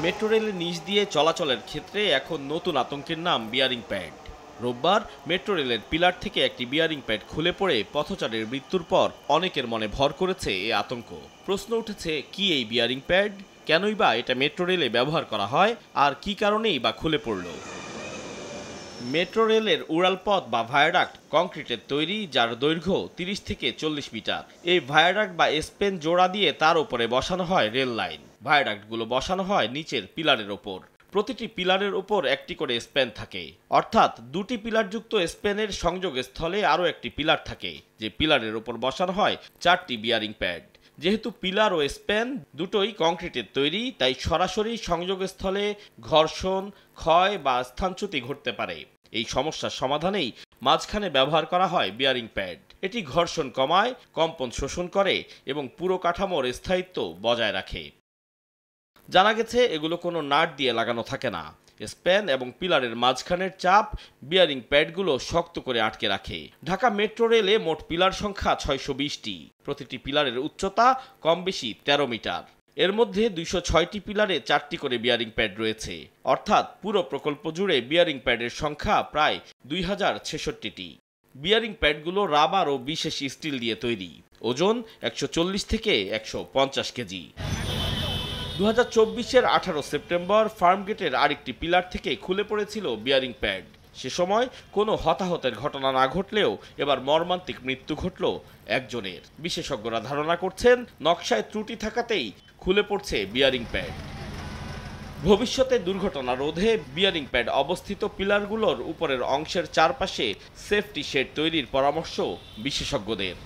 Metro রেলের নিচ দিয়ে চলাচলের ক্ষেত্রে এখন নতুন আতঙ্কের নাম বিয়ারিং প্যাড। রোববার মেট্রো রেলের পিলার থেকে একটি বিয়ারিং প্যাড খুলে পড়ে পথচারীর মৃত্যুর পর অনেকের মনে ভর করেছে এই আতঙ্ক। প্রশ্ন উঠেছে, কি এই বিয়ারিং প্যাড, কেনই বা এটা মেট্রো রেলে ব্যবহার করা হয়, আর কি কারণেই বা খুলে পড়ল। মেট্রো রেলের উড়ালপথ বা ভায়াডাক্ট কংক্রিটের তৈরি, যার দৈর্ঘ্য 30 থেকে 40 মিটার। এই ভায়াডাক্ট বা স্পেন জোড়া দিয়ে তার উপরে বসানো হয় রেল লাইন। ভায়াডাক্টগুলো বসানো হয় নিচের পিলারের ওপর। প্রতিটি পিলারের উপর একটি করে স্প্যান থাকে, অর্থাৎ দুটি পিলারযুক্ত স্প্যানের সংযোগ স্থলে আরও একটি পিলার থাকে, যে পিলারের উপর বসানো হয় 4টি বিয়ারিং প্যাড। যেহেতু পিলার ও স্প্যান দুটোই কংক্রিটের তৈরি, তাই সরাসরি সংযোগস্থলে ঘর্ষণ, ক্ষয় বা স্থানচ্যুতি ঘটতে পারে। এই সমস্যার সমাধানেই মাঝখানে ব্যবহার করা হয় বিয়ারিং প্যাড। এটি ঘর্ষণ কমায়, কম্পন শোষণ করে এবং পুরো কাঠামোর স্থায়িত্ব বজায় রাখে। জানা গেছে এগুলো কোনো নাট দিয়ে লাগানো থাকে না। স্প্যান এবং পিলারের মাঝখানের চাপ বিয়ারিং প্যাডগুলো শক্ত করে আটকে রাখে। ঢাকা মেট্রো রেলে মোট পিলার সংখ্যা 620টি। প্রতিটি পিলারের উচ্চতা কম বেশি 13 মিটার। এর মধ্যে 206টি পিলারে 4টি করে বিয়ারিং প্যাড রয়েছে, অর্থাৎ পুরো প্রকল্প জুড়ে বিয়ারিং প্যাডের সংখ্যা প্রায় 2066টি। বিয়ারিং প্যাডগুলো রাবার ও বিশেষ স্টিল দিয়ে তৈরি। ওজন 140 থেকে 150 কেজি। 2024-এর 18 সেপ্টেম্বর ফার্মগেটের আরেকটি পিলার থেকে খুলে পড়েছিল বিয়ারিং প্যাড। সে সময় কোনো হতাহতের ঘটনা না ঘটলেও এবার মর্মান্তিক মৃত্যু ঘটল একজনের। বিশেষজ্ঞরা ধারণা করছেন, নকশায় ত্রুটি থাকাতেই খুলে পড়ছে বিয়ারিং প্যাড। ভবিষ্যতে দুর্ঘটনা রোধে বিয়ারিং প্যাড অবস্থিত পিলারগুলোর উপরের অংশের চারপাশে সেফটি শেড তৈরির পরামর্শ বিশেষজ্ঞদের।